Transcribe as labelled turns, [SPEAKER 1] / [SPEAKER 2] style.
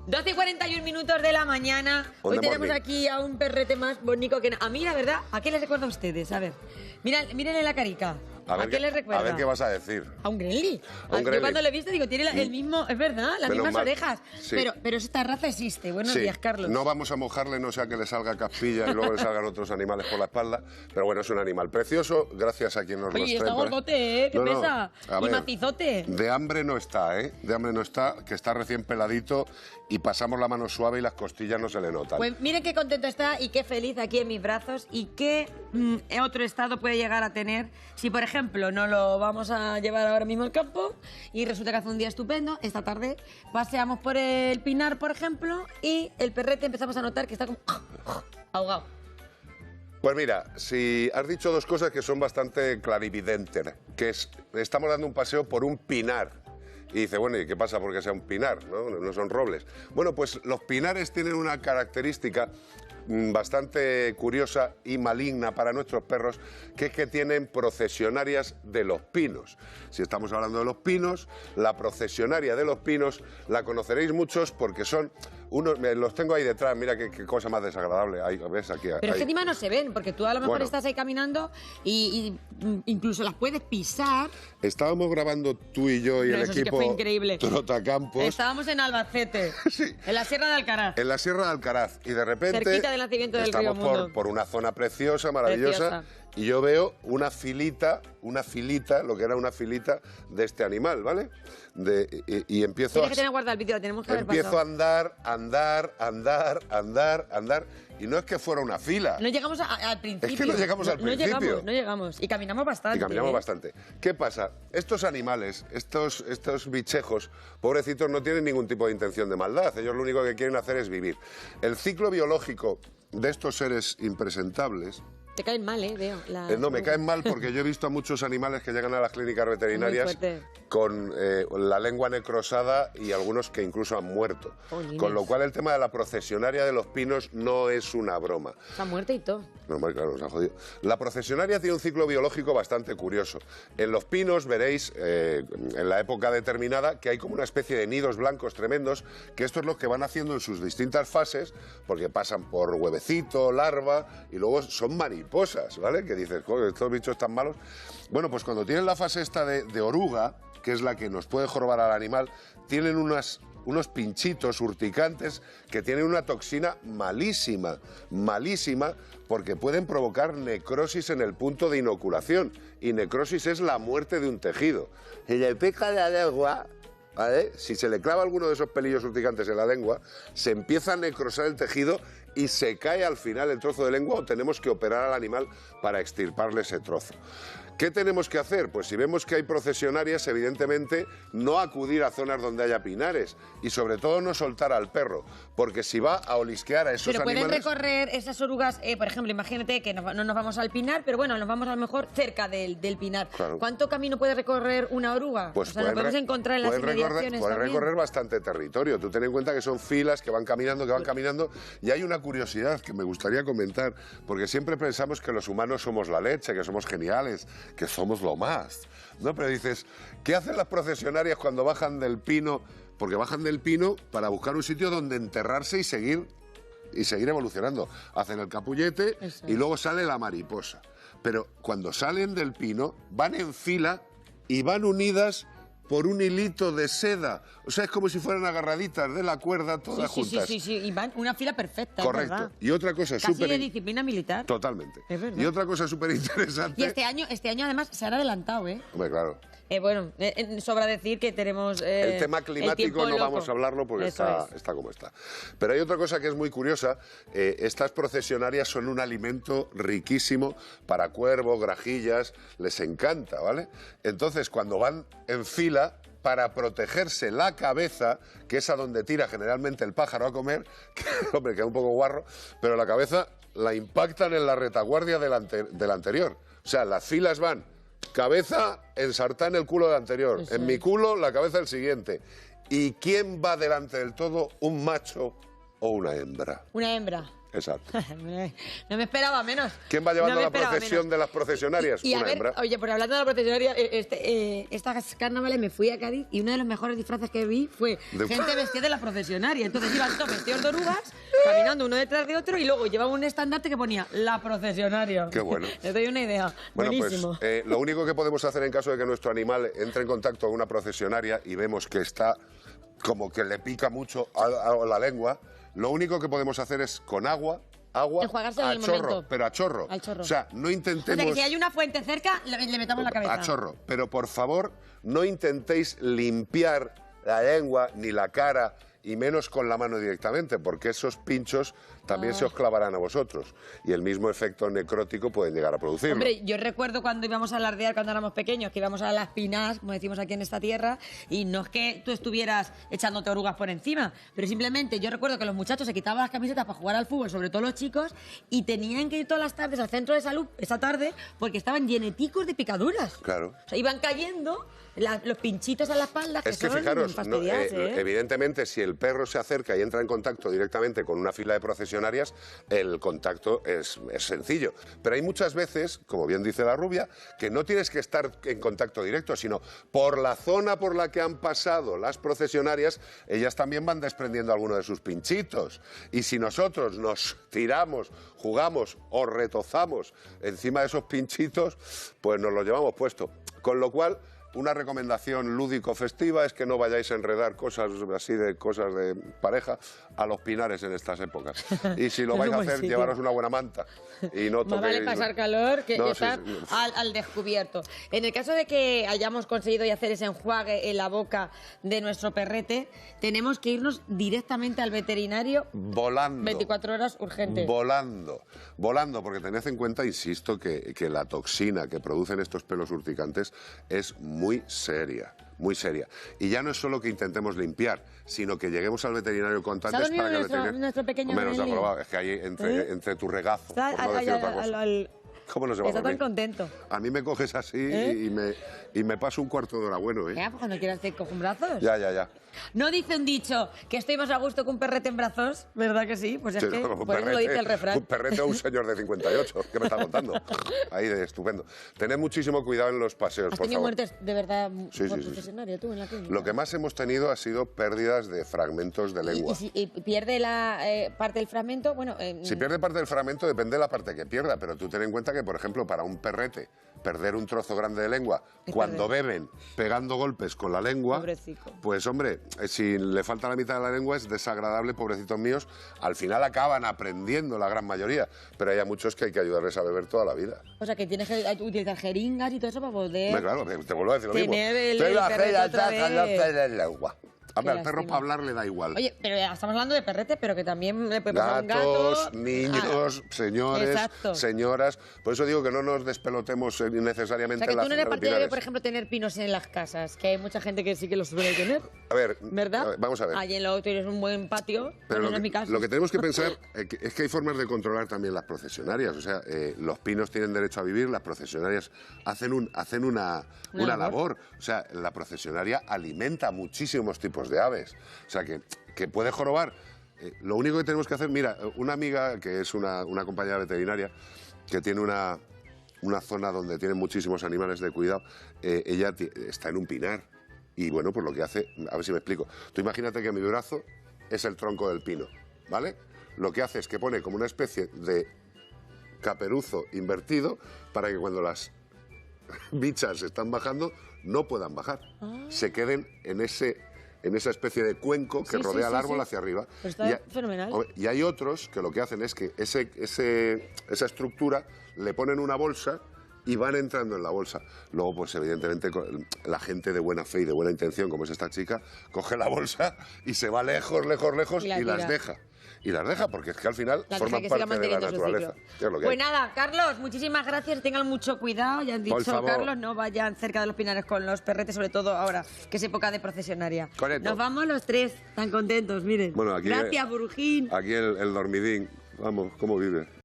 [SPEAKER 1] 12:41 de la mañana. Hoy tenemos aquí a un perrete más bonito que... A mí, la verdad, ¿a qué les recuerda a ustedes? A ver, mírenle la carica. ¿A qué les recuerda?
[SPEAKER 2] A ver qué vas a decir.
[SPEAKER 1] A un Gremlin.
[SPEAKER 2] Yo
[SPEAKER 1] cuando lo he visto digo, tiene el mismo... Es verdad, las mismas orejas.
[SPEAKER 2] Sí.
[SPEAKER 1] Pero esta raza existe. Buenos días, Carlos.
[SPEAKER 2] No vamos a mojarle, no sea que le salga caspilla y luego le salgan otros animales por la espalda. Pero bueno, es un animal precioso, gracias a quien nos lo trae.
[SPEAKER 1] Oye, está gordote, ¿eh? ¿Qué pesa? Y macizote.
[SPEAKER 2] De hambre no está, ¿eh? De hambre no está, que está recién peladito y pasamos la mano suave y las costillas no se le notan.
[SPEAKER 1] Pues miren qué contento está y qué feliz aquí en mis brazos y qué otro estado puede llegar a tener si, por ejemplo, no lo vamos a llevar ahora mismo al campo y resulta que hace un día estupendo. Esta tarde paseamos por el Pinar, por ejemplo, y el perrete empezamos a notar que está como ahogado.
[SPEAKER 2] Pues mira, si has dicho dos cosas que son bastante clarividentes, que es, estamos dando un paseo por un pinar. Y dice, bueno, ¿y qué pasa porque sea un pinar? No son robles. Bueno, pues los pinares tienen una característica bastante curiosa y maligna para nuestros perros, que es que tienen procesionarias de los pinos. Si estamos hablando de los pinos, la procesionaria de los pinos la conoceréis muchos porque son unos, los tengo ahí detrás, mira qué cosa más desagradable. Ahí, ¿ves? Aquí,
[SPEAKER 1] pero es que encima no se ven, porque tú a lo mejor estás ahí caminando y incluso las puedes pisar.
[SPEAKER 2] Estábamos grabando tú y yo y el equipo,
[SPEAKER 1] sí que fue increíble.
[SPEAKER 2] Trotacampos.
[SPEAKER 1] Estábamos en Albacete, sí, en la Sierra de Alcaraz.
[SPEAKER 2] En la Sierra de Alcaraz, y de repente
[SPEAKER 1] cerquita del nacimiento del río Mundo.
[SPEAKER 2] Estamos por una zona preciosa, maravillosa, y yo veo una filita, lo que era una filita de este animal, ¿vale? Y empiezo
[SPEAKER 1] Tienes que tener guardado el vídeo, tenemos que haber pasado.
[SPEAKER 2] Empiezo a andar, y no es que fuera una fila.
[SPEAKER 1] No llegamos al principio.
[SPEAKER 2] Es que no llegamos al principio.
[SPEAKER 1] No llegamos. Y caminamos bastante.
[SPEAKER 2] Bastante. ¿Qué pasa? Estos animales, estos bichejos, pobrecitos, no tienen ningún tipo de intención de maldad. Ellos lo único que quieren hacer es vivir. El ciclo biológico de estos seres impresentables...
[SPEAKER 1] Te caen mal, veo.
[SPEAKER 2] No, me caen mal porque yo he visto a muchos animales que llegan a las clínicas veterinarias con la lengua necrosada y algunos que incluso han muerto. Con lo cual el tema de la procesionaria de los pinos no es una broma.
[SPEAKER 1] Está muerta y todo.
[SPEAKER 2] Normal, claro, nos ha jodido. La procesionaria tiene un ciclo biológico bastante curioso. En los pinos veréis, en la época determinada, que hay como una especie de nidos blancos tremendos, que esto es lo que van haciendo en sus distintas fases, porque pasan por huevecito, larva, y luego son mariposas, ¿vale? Que dices, joder, estos bichos tan malos. Bueno, pues cuando tienen la fase esta de oruga, que es la que nos puede jorobar al animal, tienen unos pinchitos urticantes que tienen una toxina malísima, porque pueden provocar necrosis en el punto de inoculación. Y necrosis es la muerte de un tejido. Y le pica la lengua, ¿vale? Si se le clava alguno de esos pelillos urticantes en la lengua, se empieza a necrosar el tejido y se cae al final el trozo de lengua, o tenemos que operar al animal para extirparle ese trozo. ¿Qué tenemos que hacer? Pues si vemos que hay procesionarias, evidentemente no acudir a zonas donde haya pinares y sobre todo no soltar al perro, porque si va a olisquear a esos animales...
[SPEAKER 1] Pero pueden recorrer esas orugas, por ejemplo, imagínate que no nos vamos al pinar, pero bueno, nos vamos a lo mejor cerca del pinar. Claro. ¿Cuánto camino puede recorrer una oruga?
[SPEAKER 2] Pues
[SPEAKER 1] lo podemos encontrar en las inmediaciones.
[SPEAKER 2] Pueden recorrer bastante territorio. Tú ten en cuenta que son filas que van caminando, y hay una curiosidad que me gustaría comentar, porque siempre pensamos que los humanos somos la leche, que somos geniales, que somos lo más, ¿no? Pero dices, ¿qué hacen las procesionarias cuando bajan del pino? Porque bajan del pino para buscar un sitio donde enterrarse y seguir evolucionando. Hacen el capullete y luego sale la mariposa. Pero cuando salen del pino, van en fila y van unidas por un hilito de seda. O sea, es como si fueran agarraditas de la cuerda todas juntas.
[SPEAKER 1] Sí, y van una fila perfecta.
[SPEAKER 2] Correcto.
[SPEAKER 1] ¿Verdad?
[SPEAKER 2] Y otra cosa súper...
[SPEAKER 1] Casi de disciplina militar.
[SPEAKER 2] Totalmente.
[SPEAKER 1] Es verdad.
[SPEAKER 2] Y otra cosa súper interesante...
[SPEAKER 1] Y este año además se han adelantado, ¿eh?
[SPEAKER 2] Hombre, claro.
[SPEAKER 1] Bueno, sobra decir que tenemos...
[SPEAKER 2] el tema climático no vamos a hablarlo porque está como está. Pero hay otra cosa que es muy curiosa. Estas procesionarias son un alimento riquísimo para cuervos, grajillas, les encanta, ¿vale? Entonces, cuando van en fila, para protegerse la cabeza, que es a donde tira generalmente el pájaro a comer, que, hombre, queda un poco guarro, pero la cabeza la impactan en la retaguardia del anterior. O sea, las filas van... cabeza ensartada en el culo del anterior, en mi culo la cabeza del siguiente. ¿Y quién va delante del todo? ¿Un macho o una hembra?
[SPEAKER 1] Una hembra.
[SPEAKER 2] Exacto.
[SPEAKER 1] No me esperaba menos.
[SPEAKER 2] ¿Quién va llevando
[SPEAKER 1] No me
[SPEAKER 2] la
[SPEAKER 1] esperaba
[SPEAKER 2] procesión
[SPEAKER 1] menos.
[SPEAKER 2] de las procesionarias?
[SPEAKER 1] Y a
[SPEAKER 2] Una
[SPEAKER 1] ver,
[SPEAKER 2] hembra.
[SPEAKER 1] oye, pero hablando de la procesionaria, estas carnavales me fui a Cádiz y uno de los mejores disfraces que vi fue gente vestida de la procesionaria. Entonces iban todos vestidos de orugas, caminando uno detrás de otro y luego llevaba un estandarte que ponía la procesionaria.
[SPEAKER 2] Qué bueno.
[SPEAKER 1] Les doy una idea.
[SPEAKER 2] Bueno,
[SPEAKER 1] Buenísimo.
[SPEAKER 2] pues lo único que podemos hacer en caso de que nuestro animal entre en contacto con una procesionaria y vemos que está como que le pica mucho a la lengua, lo único que podemos hacer es con agua
[SPEAKER 1] Enjuagárselo
[SPEAKER 2] a
[SPEAKER 1] en el
[SPEAKER 2] chorro,
[SPEAKER 1] momento.
[SPEAKER 2] pero a chorro.
[SPEAKER 1] Al chorro.
[SPEAKER 2] O sea, no intentemos...
[SPEAKER 1] O sea, que si hay una fuente cerca, le metamos la cabeza.
[SPEAKER 2] A chorro. Pero por favor, no intentéis limpiar la lengua ni la cara y menos con la mano directamente, porque esos pinchos también se os clavarán a vosotros y el mismo efecto necrótico pueden llegar a producirlo.
[SPEAKER 1] Hombre, yo recuerdo cuando íbamos a alardear cuando éramos pequeños, que íbamos a las pinas, como decimos aquí en esta tierra, y no es que tú estuvieras echándote orugas por encima, pero simplemente yo recuerdo que los muchachos se quitaban las camisetas para jugar al fútbol, sobre todo los chicos, y tenían que ir todas las tardes al centro de salud esa tarde porque estaban lleneticos de picaduras.
[SPEAKER 2] Claro.
[SPEAKER 1] O sea, iban cayendo los pinchitos a la espalda,
[SPEAKER 2] Es que
[SPEAKER 1] son
[SPEAKER 2] fijaros,
[SPEAKER 1] fastidiarse,
[SPEAKER 2] evidentemente si el perro se acerca y entra en contacto directamente con una fila de procesionarias, el contacto es sencillo. Pero hay muchas veces, como bien dice la rubia, que no tienes que estar en contacto directo, sino por la zona por la que han pasado las procesionarias, ellas también van desprendiendo alguno de sus pinchitos. Y si nosotros nos tiramos, jugamos o retozamos encima de esos pinchitos, pues nos los llevamos puesto. Con lo cual, una recomendación lúdico-festiva es que no vayáis a enredar cosas así de cosas de pareja a los pinares en estas épocas. Y si lo
[SPEAKER 1] Es
[SPEAKER 2] vais
[SPEAKER 1] un
[SPEAKER 2] a
[SPEAKER 1] buen
[SPEAKER 2] hacer,
[SPEAKER 1] sitio.
[SPEAKER 2] llevaros una buena manta. Y no
[SPEAKER 1] Más
[SPEAKER 2] toquéis...
[SPEAKER 1] vale pasar calor que
[SPEAKER 2] No,
[SPEAKER 1] estar
[SPEAKER 2] sí.
[SPEAKER 1] al descubierto. En el caso de que hayamos conseguido ya hacer ese enjuague en la boca de nuestro perrete, tenemos que irnos directamente al veterinario.
[SPEAKER 2] Volando.
[SPEAKER 1] 24 horas urgente.
[SPEAKER 2] Volando, porque tened en cuenta, insisto, que la toxina que producen estos pelos urticantes es muy seria, muy seria. Y ya no es solo que intentemos limpiar, sino que lleguemos al veterinario cuanto
[SPEAKER 1] ¿Se ha
[SPEAKER 2] antes
[SPEAKER 1] dormido
[SPEAKER 2] para que el
[SPEAKER 1] nuestro-
[SPEAKER 2] veterinario...
[SPEAKER 1] nuestro pequeño
[SPEAKER 2] Hombre, nos ha
[SPEAKER 1] Manly?
[SPEAKER 2] probado, es que hay entre tu regazo,
[SPEAKER 1] Está,
[SPEAKER 2] por no decir otra cosa. ¿Cómo no se va a
[SPEAKER 1] está tan
[SPEAKER 2] dormir?
[SPEAKER 1] contento.
[SPEAKER 2] A mí me coges así y me paso un cuarto de hora bueno, ¿eh?
[SPEAKER 1] Ya, pues cuando quieras te cojo un brazos.
[SPEAKER 2] Ya.
[SPEAKER 1] No dice un dicho que estoy más a gusto que un perrete en brazos, ¿verdad que sí? Pues es
[SPEAKER 2] Sí,
[SPEAKER 1] que
[SPEAKER 2] no,
[SPEAKER 1] por eso lo dice el refrán.
[SPEAKER 2] Un perrete o un señor de 58, ¿qué me está contando? Ahí de estupendo. Tened muchísimo cuidado en los paseos,
[SPEAKER 1] ¿Has
[SPEAKER 2] por
[SPEAKER 1] tenido
[SPEAKER 2] favor.
[SPEAKER 1] muertes de verdad
[SPEAKER 2] Sí,
[SPEAKER 1] por
[SPEAKER 2] sí.
[SPEAKER 1] procesionaria tú en la clínica?
[SPEAKER 2] Lo que más hemos tenido ha sido pérdidas de fragmentos de lengua.
[SPEAKER 1] ¿Y si pierde la parte del fragmento? Bueno,
[SPEAKER 2] Si pierde parte del fragmento, depende de la parte que pierda, pero tú ten en cuenta que, por ejemplo, para un perrete, perder un trozo grande de lengua
[SPEAKER 1] Es
[SPEAKER 2] cuando beben pegando golpes con la lengua,
[SPEAKER 1] Pobrecico.
[SPEAKER 2] pues hombre, si le falta la mitad de la lengua es desagradable, pobrecitos míos. Al final acaban aprendiendo la gran mayoría, pero hay a muchos que hay que ayudarles a beber toda la vida.
[SPEAKER 1] o sea, que tienes que utilizar jeringas y todo eso para poder...
[SPEAKER 2] Hombre, claro, te vuelvo a decir lo mismo.
[SPEAKER 1] Tener el
[SPEAKER 2] Te la
[SPEAKER 1] perrete
[SPEAKER 2] gela
[SPEAKER 1] otra
[SPEAKER 2] saca,
[SPEAKER 1] vez.
[SPEAKER 2] no te la lengua. Hombre,
[SPEAKER 1] Qué
[SPEAKER 2] al perro
[SPEAKER 1] lástima.
[SPEAKER 2] para hablar le da igual.
[SPEAKER 1] Oye, pero ya estamos hablando de perrete, pero que también le puede pasar a un
[SPEAKER 2] Gatos,
[SPEAKER 1] gato.
[SPEAKER 2] niños, señores,
[SPEAKER 1] Exacto.
[SPEAKER 2] señoras. Por eso digo que no nos despelotemos
[SPEAKER 1] O
[SPEAKER 2] innecesariamente
[SPEAKER 1] sea, que
[SPEAKER 2] las
[SPEAKER 1] tú no eres partidario,
[SPEAKER 2] pinares.
[SPEAKER 1] por ejemplo, tener pinos en las casas, que hay mucha gente que sí que los suele tener,
[SPEAKER 2] A ver,
[SPEAKER 1] ¿verdad?
[SPEAKER 2] vamos a ver.
[SPEAKER 1] Allí en lo tienes un buen patio, pero no es mi caso.
[SPEAKER 2] Lo que tenemos que pensar es que hay formas de controlar también las procesionarias. O sea, los pinos tienen derecho a vivir, las procesionarias hacen una labor. O sea, la procesionaria alimenta muchísimos tipos de aves. O sea, que puede jorobar. Lo único que tenemos que hacer, mira, una amiga que es una compañera veterinaria que tiene una zona donde tienen muchísimos animales de cuidado, ella está en un pinar. Y bueno, pues lo que hace, a ver si me explico. Tú imagínate que mi brazo es el tronco del pino, ¿vale? Lo que hace es que pone como una especie de caperuzo invertido para que cuando las bichas están bajando no puedan bajar. Se queden en esa especie de cuenco que
[SPEAKER 1] Sí,
[SPEAKER 2] rodea
[SPEAKER 1] sí,
[SPEAKER 2] el
[SPEAKER 1] sí,
[SPEAKER 2] árbol
[SPEAKER 1] sí.
[SPEAKER 2] hacia arriba.
[SPEAKER 1] Pues está fenomenal.
[SPEAKER 2] Y hay otros que lo que hacen es que esa estructura le ponen una bolsa y van entrando en la bolsa. Luego, pues evidentemente, la gente de buena fe y de buena intención, como es esta chica, coge la bolsa y se va lejos
[SPEAKER 1] Y la
[SPEAKER 2] y las
[SPEAKER 1] tira.
[SPEAKER 2] deja. Y las deja, porque es que al final
[SPEAKER 1] La
[SPEAKER 2] forman
[SPEAKER 1] deja que siga
[SPEAKER 2] parte de la
[SPEAKER 1] manteniendo su
[SPEAKER 2] naturaleza.
[SPEAKER 1] ciclo.
[SPEAKER 2] Que es lo que
[SPEAKER 1] Pues
[SPEAKER 2] hay.
[SPEAKER 1] nada, Carlos, muchísimas gracias. Tengan mucho cuidado. Ya han dicho,
[SPEAKER 2] favor.
[SPEAKER 1] Carlos, no vayan cerca de los pinares con los perretes, sobre todo ahora, que es época de procesionaria.
[SPEAKER 2] Correcto.
[SPEAKER 1] Nos vamos los tres, tan contentos, miren.
[SPEAKER 2] Bueno, aquí-
[SPEAKER 1] Gracias, Burujín.
[SPEAKER 2] Aquí el dormidín, vamos, ¿cómo vive?